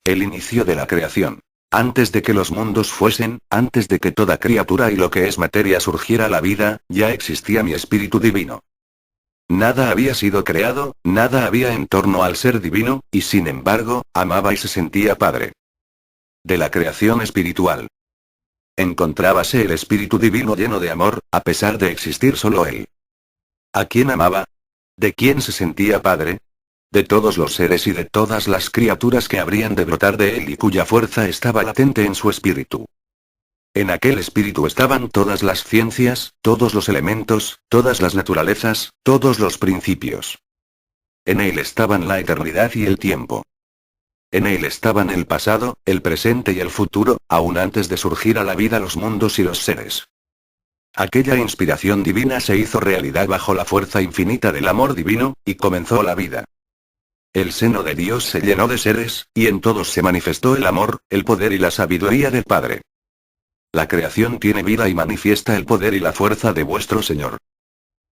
El inicio de la creación. Antes de que los mundos fuesen, antes de que toda criatura y lo que es materia surgiera a la vida, ya existía mi espíritu divino. Nada había sido creado, nada había en torno al ser divino, y sin embargo, amaba y se sentía padre. De la creación espiritual. Encontrábase el espíritu divino lleno de amor, a pesar de existir solo él. ¿A quién amaba? ¿De quién se sentía padre? De todos los seres y de todas las criaturas que habrían de brotar de él y cuya fuerza estaba latente en su espíritu. En aquel espíritu estaban todas las ciencias, todos los elementos, todas las naturalezas, todos los principios. En él estaban la eternidad y el tiempo. En él estaban el pasado, el presente y el futuro, aún antes de surgir a la vida los mundos y los seres. Aquella inspiración divina se hizo realidad bajo la fuerza infinita del amor divino, y comenzó la vida. El seno de Dios se llenó de seres, y en todos se manifestó el amor, el poder y la sabiduría del Padre. La creación tiene vida y manifiesta el poder y la fuerza de vuestro Señor.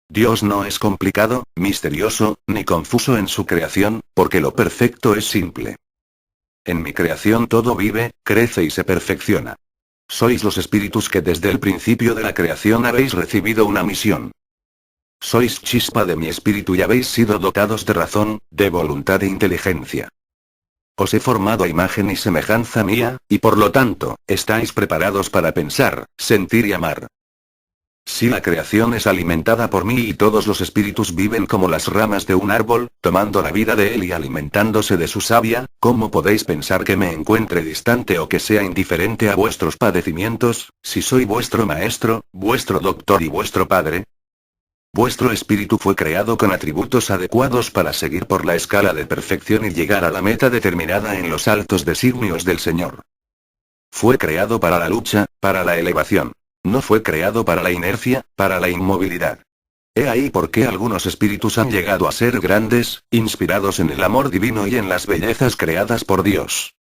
Dios no es complicado, misterioso, ni confuso en su creación, porque lo perfecto es simple. En mi creación todo vive, crece y se perfecciona. Sois los espíritus que desde el principio de la creación habéis recibido una misión. Sois chispa de mi espíritu y habéis sido dotados de razón, de voluntad e inteligencia. Os he formado a imagen y semejanza mía, y por lo tanto, estáis preparados para pensar, sentir y amar. Si la creación es alimentada por mí y todos los espíritus viven como las ramas de un árbol, tomando la vida de él y alimentándose de su savia, ¿cómo podéis pensar que me encuentre distante o que sea indiferente a vuestros padecimientos, si soy vuestro maestro, vuestro doctor y vuestro padre? Vuestro espíritu fue creado con atributos adecuados para seguir por la escala de perfección y llegar a la meta determinada en los altos designios del Señor. Fue creado para la lucha, para la elevación. No fue creado para la inercia, para la inmovilidad. He ahí por qué algunos espíritus han llegado a ser grandes, inspirados en el amor divino y en las bellezas creadas por Dios.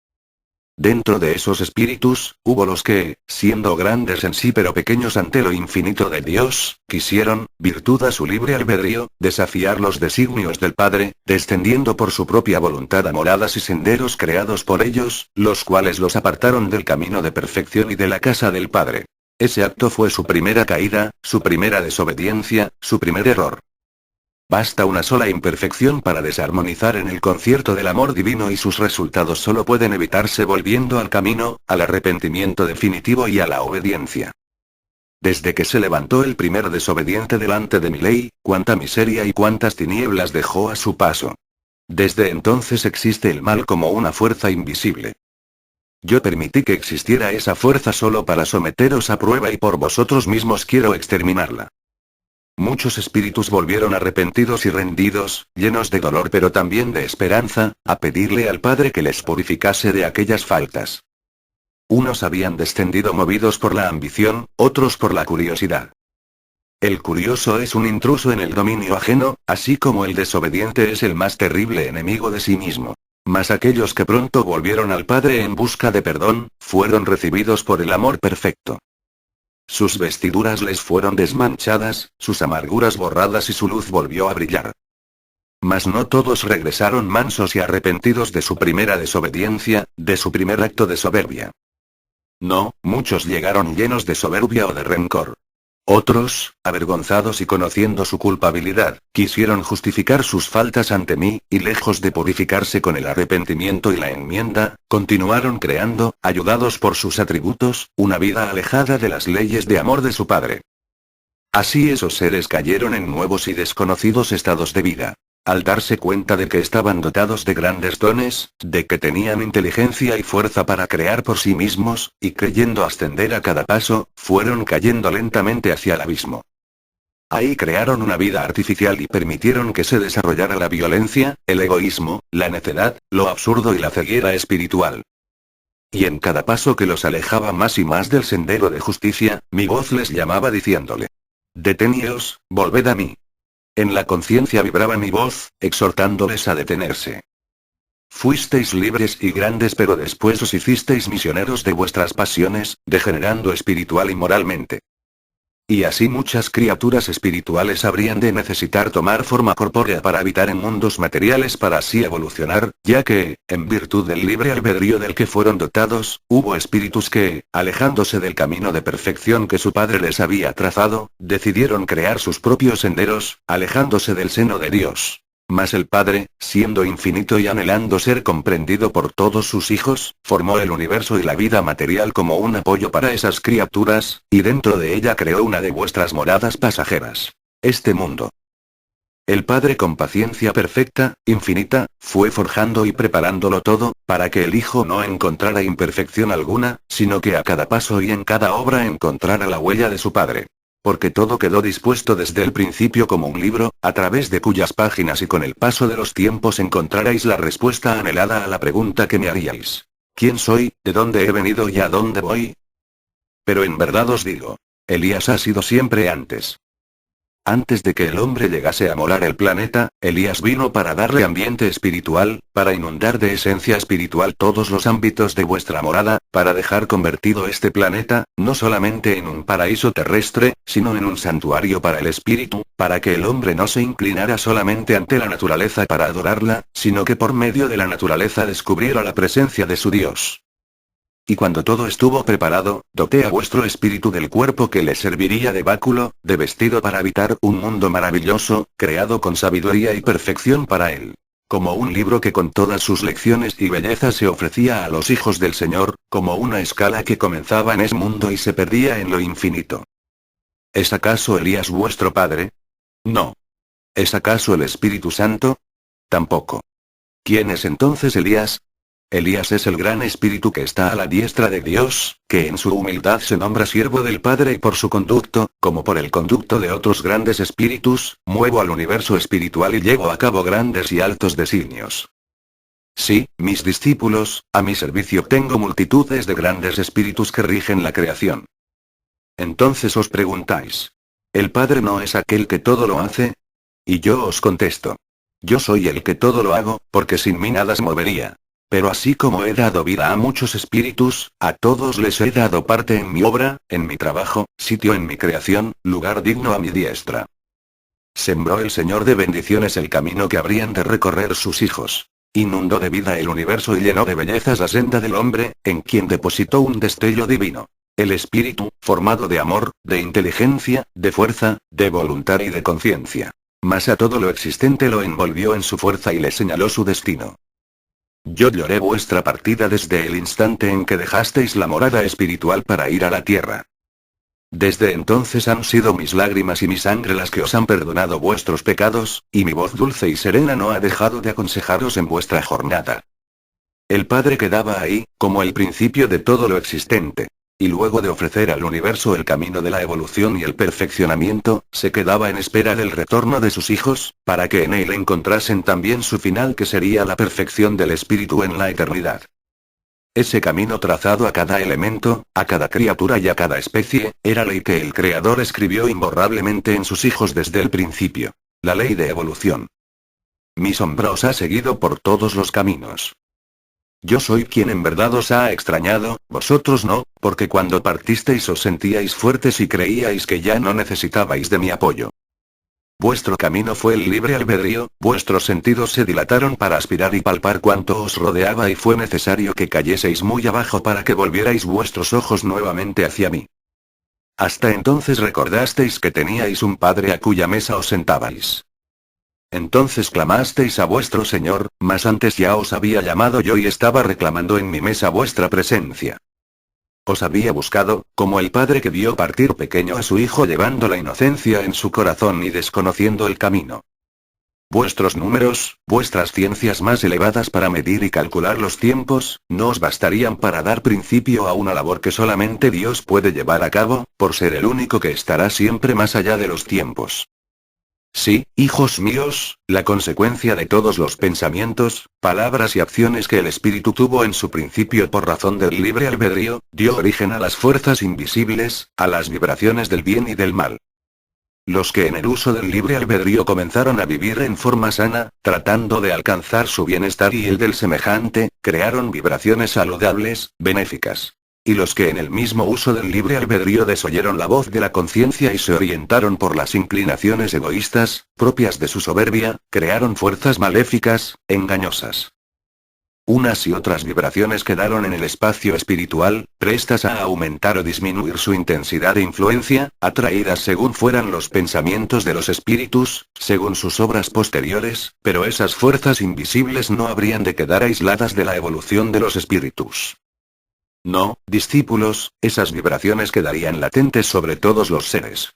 Dentro de esos espíritus, hubo los que, siendo grandes en sí pero pequeños ante lo infinito de Dios, quisieron, virtud a su libre albedrío, desafiar los designios del Padre, descendiendo por su propia voluntad a moradas y senderos creados por ellos, los cuales los apartaron del camino de perfección y de la casa del Padre. Ese acto fue su primera caída, su primera desobediencia, su primer error. Basta una sola imperfección para desarmonizar en el concierto del amor divino y sus resultados solo pueden evitarse volviendo al camino, al arrepentimiento definitivo y a la obediencia. Desde que se levantó el primer desobediente delante de mi ley, cuánta miseria y cuántas tinieblas dejó a su paso. Desde entonces existe el mal como una fuerza invisible. Yo permití que existiera esa fuerza solo para someteros a prueba y por vosotros mismos quiero exterminarla. Muchos espíritus volvieron arrepentidos y rendidos, llenos de dolor pero también de esperanza, a pedirle al Padre que les purificase de aquellas faltas. Unos habían descendido movidos por la ambición, otros por la curiosidad. El curioso es un intruso en el dominio ajeno, así como el desobediente es el más terrible enemigo de sí mismo. Mas aquellos que pronto volvieron al Padre en busca de perdón, fueron recibidos por el amor perfecto. Sus vestiduras les fueron desmanchadas, sus amarguras borradas y su luz volvió a brillar. Mas no todos regresaron mansos y arrepentidos de su primera desobediencia, de su primer acto de soberbia. No, muchos llegaron llenos de soberbia o de rencor. Otros, avergonzados y conociendo su culpabilidad, quisieron justificar sus faltas ante mí, y lejos de purificarse con el arrepentimiento y la enmienda, continuaron creando, ayudados por sus atributos, una vida alejada de las leyes de amor de su Padre. Así esos seres cayeron en nuevos y desconocidos estados de vida. Al darse cuenta de que estaban dotados de grandes dones, de que tenían inteligencia y fuerza para crear por sí mismos, y creyendo ascender a cada paso, fueron cayendo lentamente hacia el abismo. Ahí crearon una vida artificial y permitieron que se desarrollara la violencia, el egoísmo, la necedad, lo absurdo y la ceguera espiritual. Y en cada paso que los alejaba más y más del sendero de justicia, mi voz les llamaba diciéndole: «Deteníos, volved a mí». En la conciencia vibraba mi voz, exhortándoles a detenerse. Fuisteis libres y grandes pero después os hicisteis misioneros de vuestras pasiones, degenerando espiritual y moralmente. Y así muchas criaturas espirituales habrían de necesitar tomar forma corpórea para habitar en mundos materiales para así evolucionar, ya que, en virtud del libre albedrío del que fueron dotados, hubo espíritus que, alejándose del camino de perfección que su padre les había trazado, decidieron crear sus propios senderos, alejándose del seno de Dios. Mas el Padre, siendo infinito y anhelando ser comprendido por todos sus hijos, formó el universo y la vida material como un apoyo para esas criaturas, y dentro de ella creó una de vuestras moradas pasajeras. Este mundo. El Padre con paciencia perfecta, infinita, fue forjando y preparándolo todo, para que el Hijo no encontrara imperfección alguna, sino que a cada paso y en cada obra encontrara la huella de su Padre. Porque todo quedó dispuesto desde el principio como un libro, a través de cuyas páginas y con el paso de los tiempos encontrarais la respuesta anhelada a la pregunta que me haríais. ¿Quién soy, de dónde he venido y a dónde voy? Pero en verdad os digo, Elías ha sido siempre antes. Antes de que el hombre llegase a morar el planeta, Elías vino para darle ambiente espiritual, para inundar de esencia espiritual todos los ámbitos de vuestra morada, para dejar convertido este planeta, no solamente en un paraíso terrestre, sino en un santuario para el espíritu, para que el hombre no se inclinara solamente ante la naturaleza para adorarla, sino que por medio de la naturaleza descubriera la presencia de su Dios. Y cuando todo estuvo preparado, doté a vuestro espíritu del cuerpo que le serviría de báculo, de vestido para habitar un mundo maravilloso, creado con sabiduría y perfección para él. Como un libro que con todas sus lecciones y bellezas se ofrecía a los hijos del Señor, como una escala que comenzaba en ese mundo y se perdía en lo infinito. ¿Es acaso Elías vuestro padre? No. ¿Es acaso el Espíritu Santo? Tampoco. ¿Quién es entonces Elías? Elías es el gran espíritu que está a la diestra de Dios, que en su humildad se nombra siervo del Padre y por su conducto, como por el conducto de otros grandes espíritus, muevo al universo espiritual y llevo a cabo grandes y altos designios. Sí, mis discípulos, a mi servicio tengo multitudes de grandes espíritus que rigen la creación. Entonces os preguntáis, ¿el Padre no es aquel que todo lo hace? Y yo os contesto, yo soy el que todo lo hago, porque sin mí nada se movería. Pero así como he dado vida a muchos espíritus, a todos les he dado parte en mi obra, en mi trabajo, sitio en mi creación, lugar digno a mi diestra. Sembró el Señor de bendiciones el camino que habrían de recorrer sus hijos. Inundó de vida el universo y llenó de bellezas la senda del hombre, en quien depositó un destello divino. El espíritu, formado de amor, de inteligencia, de fuerza, de voluntad y de conciencia. Mas a todo lo existente lo envolvió en su fuerza y le señaló su destino. Yo lloré vuestra partida desde el instante en que dejasteis la morada espiritual para ir a la tierra. Desde entonces han sido mis lágrimas y mi sangre las que os han perdonado vuestros pecados, y mi voz dulce y serena no ha dejado de aconsejaros en vuestra jornada. El Padre quedaba ahí, como el principio de todo lo existente. Y luego de ofrecer al universo el camino de la evolución y el perfeccionamiento, se quedaba en espera del retorno de sus hijos, para que en él encontrasen también su final que sería la perfección del espíritu en la eternidad. Ese camino trazado a cada elemento, a cada criatura y a cada especie, era ley que el Creador escribió imborrablemente en sus hijos desde el principio. La ley de evolución. Mi sombra os ha seguido por todos los caminos. Yo soy quien en verdad os ha extrañado, vosotros no, porque cuando partisteis os sentíais fuertes y creíais que ya no necesitabais de mi apoyo. Vuestro camino fue el libre albedrío, vuestros sentidos se dilataron para aspirar y palpar cuanto os rodeaba y fue necesario que cayeseis muy abajo para que volvierais vuestros ojos nuevamente hacia mí. Hasta entonces recordasteis que teníais un Padre a cuya mesa os sentabais. Entonces clamasteis a vuestro Señor, mas antes ya os había llamado yo y estaba reclamando en mi mesa vuestra presencia. Os había buscado, como el padre que vio partir pequeño a su hijo llevando la inocencia en su corazón y desconociendo el camino. Vuestros números, vuestras ciencias más elevadas para medir y calcular los tiempos, no os bastarían para dar principio a una labor que solamente Dios puede llevar a cabo, por ser el único que estará siempre más allá de los tiempos. Sí, hijos míos, la consecuencia de todos los pensamientos, palabras y acciones que el espíritu tuvo en su principio por razón del libre albedrío, dio origen a las fuerzas invisibles, a las vibraciones del bien y del mal. Los que en el uso del libre albedrío comenzaron a vivir en forma sana, tratando de alcanzar su bienestar y el del semejante, crearon vibraciones saludables, benéficas. Y los que en el mismo uso del libre albedrío desoyeron la voz de la conciencia y se orientaron por las inclinaciones egoístas, propias de su soberbia, crearon fuerzas maléficas, engañosas. Unas y otras vibraciones quedaron en el espacio espiritual, prestas a aumentar o disminuir su intensidad e influencia, atraídas según fueran los pensamientos de los espíritus, según sus obras posteriores, pero esas fuerzas invisibles no habrían de quedar aisladas de la evolución de los espíritus. No, discípulos, esas vibraciones quedarían latentes sobre todos los seres.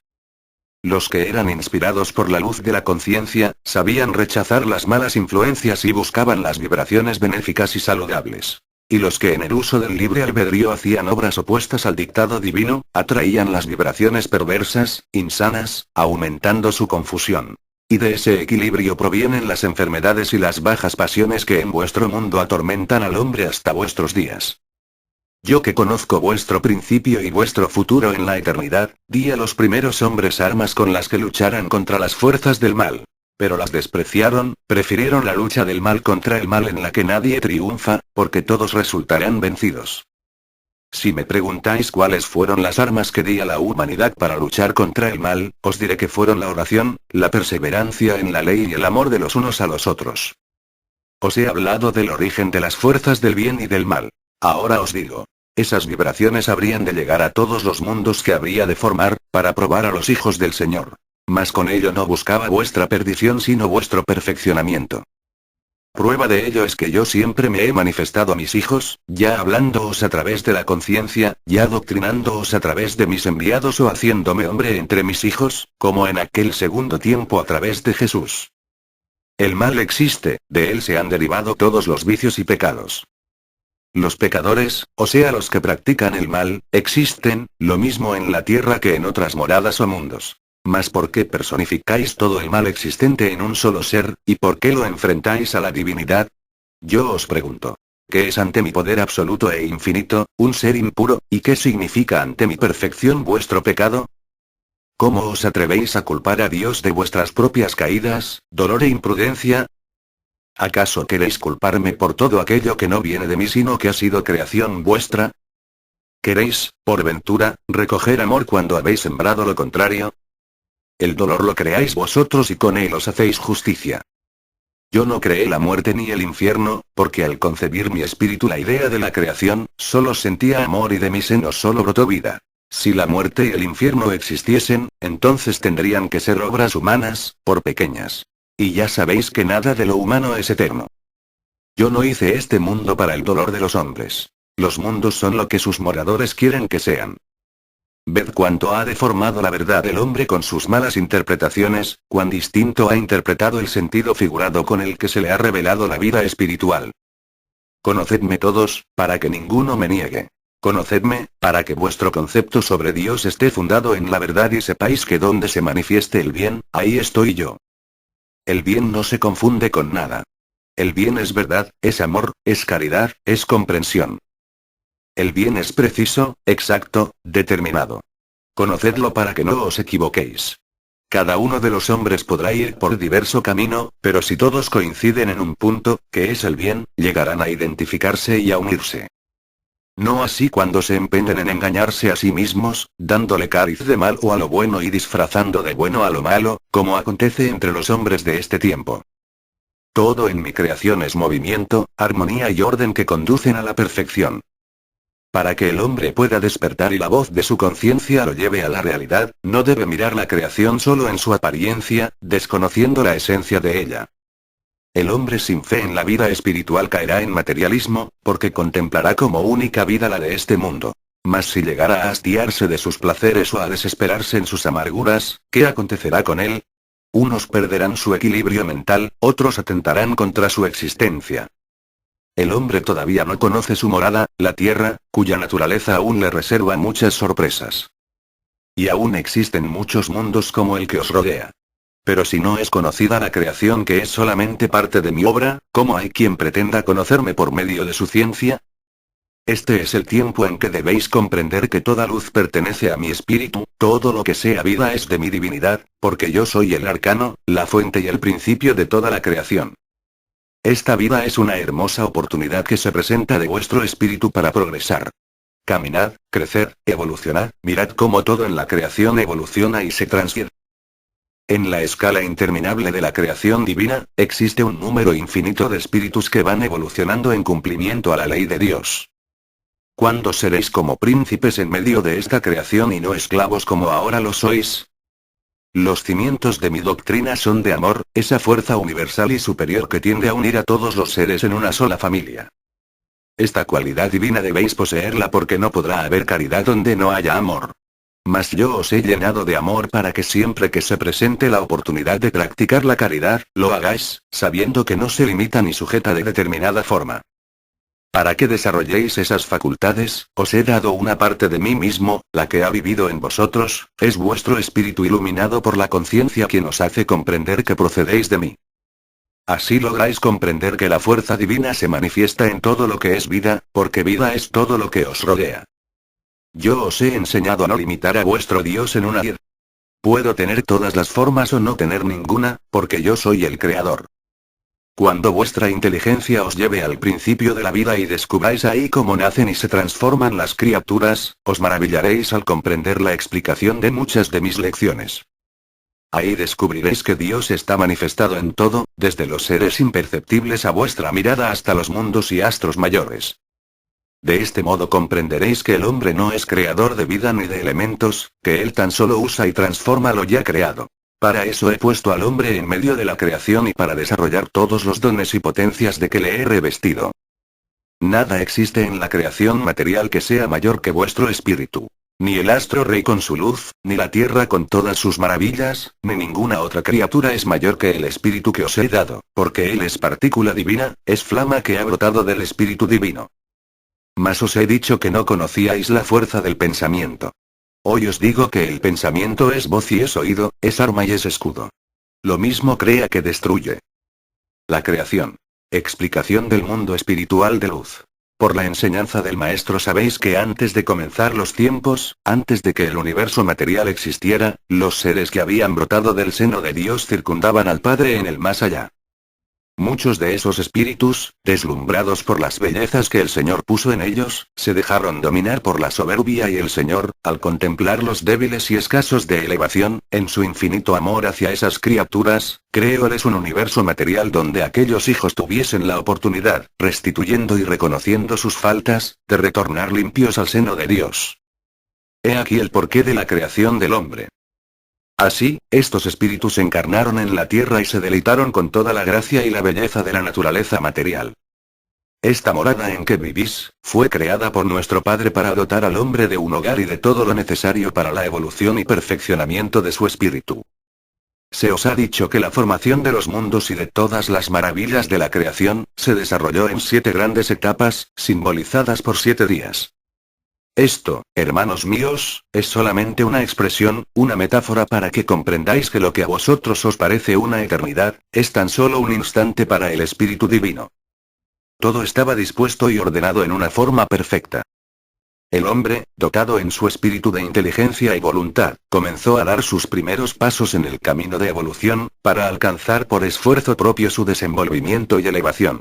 Los que eran inspirados por la luz de la conciencia, sabían rechazar las malas influencias y buscaban las vibraciones benéficas y saludables. Y los que en el uso del libre albedrío hacían obras opuestas al dictado divino, atraían las vibraciones perversas, insanas, aumentando su confusión. Y de ese equilibrio provienen las enfermedades y las bajas pasiones que en vuestro mundo atormentan al hombre hasta vuestros días. Yo que conozco vuestro principio y vuestro futuro en la eternidad, di a los primeros hombres armas con las que lucharan contra las fuerzas del mal. Pero las despreciaron, prefirieron la lucha del mal contra el mal en la que nadie triunfa, porque todos resultarán vencidos. Si me preguntáis cuáles fueron las armas que di a la humanidad para luchar contra el mal, os diré que fueron la oración, la perseverancia en la ley y el amor de los unos a los otros. Os he hablado del origen de las fuerzas del bien y del mal. Ahora os digo. Esas vibraciones habrían de llegar a todos los mundos que habría de formar, para probar a los hijos del Señor. Mas con ello no buscaba vuestra perdición sino vuestro perfeccionamiento. Prueba de ello es que yo siempre me he manifestado a mis hijos, ya hablándoos a través de la conciencia, ya doctrinándoos a través de mis enviados o haciéndome hombre entre mis hijos, como en aquel segundo tiempo a través de Jesús. El mal existe, de él se han derivado todos los vicios y pecados. Los pecadores, o sea los que practican el mal, existen, lo mismo en la tierra que en otras moradas o mundos. Mas ¿por qué personificáis todo el mal existente en un solo ser, y por qué lo enfrentáis a la divinidad? Yo os pregunto. ¿Qué es ante mi poder absoluto e infinito, un ser impuro, y qué significa ante mi perfección vuestro pecado? ¿Cómo os atrevéis a culpar a Dios de vuestras propias caídas, dolor e imprudencia? ¿Acaso queréis culparme por todo aquello que no viene de mí sino que ha sido creación vuestra? ¿Queréis, por ventura, recoger amor cuando habéis sembrado lo contrario? El dolor lo creáis vosotros y con él os hacéis justicia. Yo no creé la muerte ni el infierno, porque al concebir mi espíritu la idea de la creación, solo sentía amor y de mi seno solo brotó vida. Si la muerte y el infierno existiesen, entonces tendrían que ser obras humanas, por pequeñas. Y ya sabéis que nada de lo humano es eterno. Yo no hice este mundo para el dolor de los hombres. Los mundos son lo que sus moradores quieren que sean. Ved cuánto ha deformado la verdad el hombre con sus malas interpretaciones, cuán distinto ha interpretado el sentido figurado con el que se le ha revelado la vida espiritual. Conocedme todos, para que ninguno me niegue. Conocedme, para que vuestro concepto sobre Dios esté fundado en la verdad y sepáis que donde se manifieste el bien, ahí estoy yo. El bien no se confunde con nada. El bien es verdad, es amor, es caridad, es comprensión. El bien es preciso, exacto, determinado. Conocedlo para que no os equivoquéis. Cada uno de los hombres podrá ir por diverso camino, pero si todos coinciden en un punto, que es el bien, llegarán a identificarse y a unirse. No así cuando se empeñen en engañarse a sí mismos, dándole cariz de mal o a lo bueno y disfrazando de bueno a lo malo, como acontece entre los hombres de este tiempo. Todo en mi creación es movimiento, armonía y orden que conducen a la perfección. Para que el hombre pueda despertar y la voz de su conciencia lo lleve a la realidad, no debe mirar la creación solo en su apariencia, desconociendo la esencia de ella. El hombre sin fe en la vida espiritual caerá en materialismo, porque contemplará como única vida la de este mundo. Mas si llegara a hastiarse de sus placeres o a desesperarse en sus amarguras, ¿qué acontecerá con él? Unos perderán su equilibrio mental, otros atentarán contra su existencia. El hombre todavía no conoce su morada, la tierra, cuya naturaleza aún le reserva muchas sorpresas. Y aún existen muchos mundos como el que os rodea. Pero si no es conocida la creación que es solamente parte de mi obra, ¿cómo hay quien pretenda conocerme por medio de su ciencia? Este es el tiempo en que debéis comprender que toda luz pertenece a mi espíritu, todo lo que sea vida es de mi divinidad, porque yo soy el arcano, la fuente y el principio de toda la creación. Esta vida es una hermosa oportunidad que se presenta de vuestro espíritu para progresar. Caminad, crecer, evolucionad, mirad cómo todo en la creación evoluciona y se transfiere. En la escala interminable de la creación divina, existe un número infinito de espíritus que van evolucionando en cumplimiento a la ley de Dios. ¿Cuándo seréis como príncipes en medio de esta creación y no esclavos como ahora lo sois? Los cimientos de mi doctrina son de amor, esa fuerza universal y superior que tiende a unir a todos los seres en una sola familia. Esta cualidad divina debéis poseerla porque no podrá haber caridad donde no haya amor. Mas yo os he llenado de amor para que siempre que se presente la oportunidad de practicar la caridad, lo hagáis, sabiendo que no se limita ni sujeta de determinada forma. Para que desarrolléis esas facultades, os he dado una parte de mí mismo, la que ha vivido en vosotros, es vuestro espíritu iluminado por la conciencia quien os hace comprender que procedéis de mí. Así lográis comprender que la fuerza divina se manifiesta en todo lo que es vida, porque vida es todo lo que os rodea. Yo os he enseñado a no limitar a vuestro Dios en una idea. Puedo tener todas las formas o no tener ninguna, porque yo soy el Creador. Cuando vuestra inteligencia os lleve al principio de la vida y descubráis ahí cómo nacen y se transforman las criaturas, os maravillaréis al comprender la explicación de muchas de mis lecciones. Ahí descubriréis que Dios está manifestado en todo, desde los seres imperceptibles a vuestra mirada hasta los mundos y astros mayores. De este modo comprenderéis que el hombre no es creador de vida ni de elementos, que él tan solo usa y transforma lo ya creado. Para eso he puesto al hombre en medio de la creación y para desarrollar todos los dones y potencias de que le he revestido. Nada existe en la creación material que sea mayor que vuestro espíritu. Ni el astro rey con su luz, ni la tierra con todas sus maravillas, ni ninguna otra criatura es mayor que el espíritu que os he dado, porque él es partícula divina, es flama que ha brotado del espíritu divino. Mas os he dicho que no conocíais la fuerza del pensamiento. Hoy os digo que el pensamiento es voz y es oído, es arma y es escudo. Lo mismo crea que destruye. La creación. Explicación del mundo espiritual de luz. Por la enseñanza del Maestro sabéis que antes de comenzar los tiempos, antes de que el universo material existiera, los seres que habían brotado del seno de Dios circundaban al Padre en el más allá. Muchos de esos espíritus, deslumbrados por las bellezas que el Señor puso en ellos, se dejaron dominar por la soberbia y el Señor, al contemplar los débiles y escasos de elevación, en su infinito amor hacia esas criaturas, creóles un universo material donde aquellos hijos tuviesen la oportunidad, restituyendo y reconociendo sus faltas, de retornar limpios al seno de Dios. He aquí el porqué de la creación del hombre. Así, estos espíritus encarnaron en la tierra y se deleitaron con toda la gracia y la belleza de la naturaleza material. Esta morada en que vivís, fue creada por nuestro Padre para dotar al hombre de un hogar y de todo lo necesario para la evolución y perfeccionamiento de su espíritu. Se os ha dicho que la formación de los mundos y de todas las maravillas de la creación, se desarrolló en 7 grandes etapas, simbolizadas por 7 días. Esto, hermanos míos, es solamente una expresión, una metáfora para que comprendáis que lo que a vosotros os parece una eternidad, es tan solo un instante para el Espíritu Divino. Todo estaba dispuesto y ordenado en una forma perfecta. El hombre, dotado en su espíritu de inteligencia y voluntad, comenzó a dar sus primeros pasos en el camino de evolución, para alcanzar por esfuerzo propio su desenvolvimiento y elevación.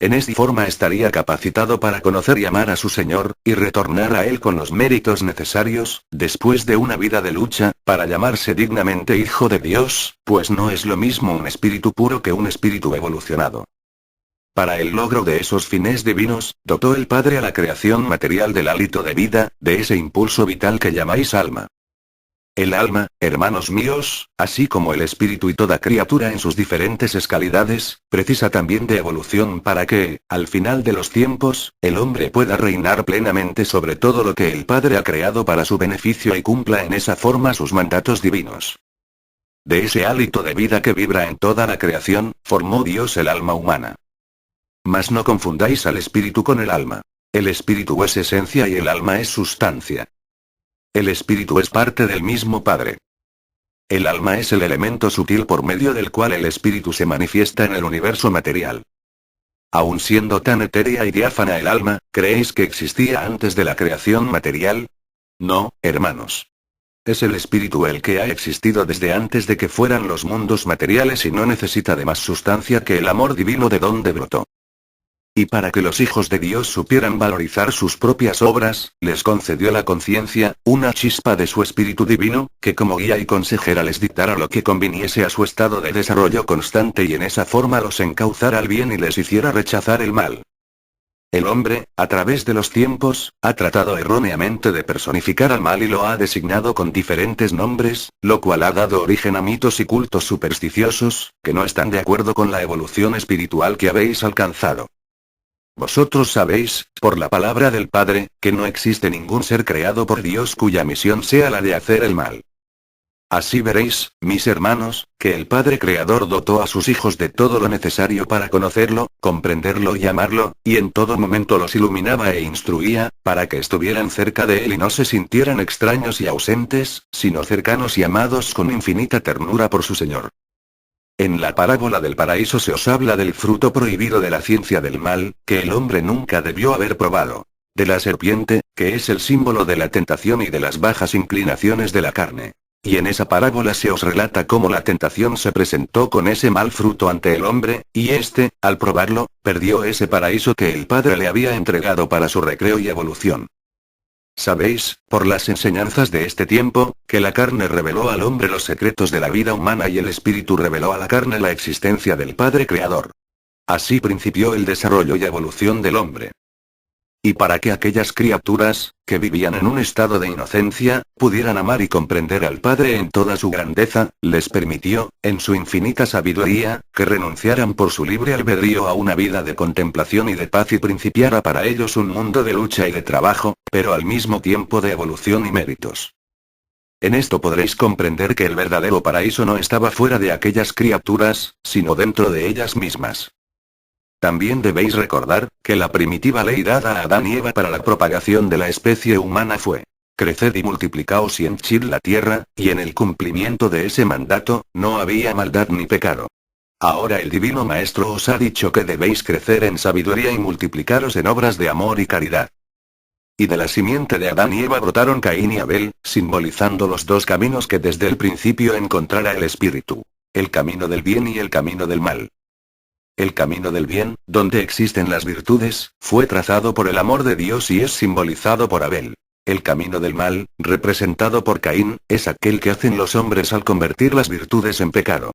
En esta forma estaría capacitado para conocer y amar a su Señor, y retornar a Él con los méritos necesarios, después de una vida de lucha, para llamarse dignamente hijo de Dios, pues no es lo mismo un espíritu puro que un espíritu evolucionado. Para el logro de esos fines divinos, dotó el Padre a la creación material del hálito de vida, de ese impulso vital que llamáis alma. El alma, hermanos míos, así como el espíritu y toda criatura en sus diferentes escalidades, precisa también de evolución para que, al final de los tiempos, el hombre pueda reinar plenamente sobre todo lo que el Padre ha creado para su beneficio y cumpla en esa forma sus mandatos divinos. De ese hálito de vida que vibra en toda la creación, formó Dios el alma humana. Mas no confundáis al espíritu con el alma. El espíritu es esencia y el alma es sustancia. El espíritu es parte del mismo Padre. El alma es el elemento sutil por medio del cual el espíritu se manifiesta en el universo material. Aun siendo tan etérea y diáfana el alma, ¿creéis que existía antes de la creación material? No, hermanos. Es el espíritu el que ha existido desde antes de que fueran los mundos materiales y no necesita de más sustancia que el amor divino de donde brotó. Y para que los hijos de Dios supieran valorizar sus propias obras, les concedió la conciencia, una chispa de su espíritu divino, que como guía y consejera les dictara lo que conviniese a su estado de desarrollo constante y en esa forma los encauzara al bien y les hiciera rechazar el mal. El hombre, a través de los tiempos, ha tratado erróneamente de personificar al mal y lo ha designado con diferentes nombres, lo cual ha dado origen a mitos y cultos supersticiosos, que no están de acuerdo con la evolución espiritual que habéis alcanzado. Vosotros sabéis, por la palabra del Padre, que no existe ningún ser creado por Dios cuya misión sea la de hacer el mal. Así veréis, mis hermanos, que el Padre Creador dotó a sus hijos de todo lo necesario para conocerlo, comprenderlo y amarlo, y en todo momento los iluminaba e instruía, para que estuvieran cerca de él y no se sintieran extraños y ausentes, sino cercanos y amados con infinita ternura por su Señor. En la parábola del paraíso se os habla del fruto prohibido de la ciencia del mal, que el hombre nunca debió haber probado. De la serpiente, que es el símbolo de la tentación y de las bajas inclinaciones de la carne. Y en esa parábola se os relata cómo la tentación se presentó con ese mal fruto ante el hombre, y éste, al probarlo, perdió ese paraíso que el Padre le había entregado para su recreo y evolución. Sabéis, por las enseñanzas de este tiempo, que la carne reveló al hombre los secretos de la vida humana y el espíritu reveló a la carne la existencia del Padre Creador. Así principió el desarrollo y evolución del hombre. Y para que aquellas criaturas, que vivían en un estado de inocencia, pudieran amar y comprender al Padre en toda su grandeza, les permitió, en su infinita sabiduría, que renunciaran por su libre albedrío a una vida de contemplación y de paz y principiara para ellos un mundo de lucha y de trabajo, pero al mismo tiempo de evolución y méritos. En esto podréis comprender que el verdadero paraíso no estaba fuera de aquellas criaturas, sino dentro de ellas mismas. También debéis recordar, que la primitiva ley dada a Adán y Eva para la propagación de la especie humana fue: creced y multiplicaos y henchid la tierra, y en el cumplimiento de ese mandato, no había maldad ni pecado. Ahora el Divino Maestro os ha dicho que debéis crecer en sabiduría y multiplicaros en obras de amor y caridad. Y de la simiente de Adán y Eva brotaron Caín y Abel, simbolizando los dos caminos que desde el principio encontrara el espíritu: el camino del bien y el camino del mal. El camino del bien, donde existen las virtudes, fue trazado por el amor de Dios y es simbolizado por Abel. El camino del mal, representado por Caín, es aquel que hacen los hombres al convertir las virtudes en pecado.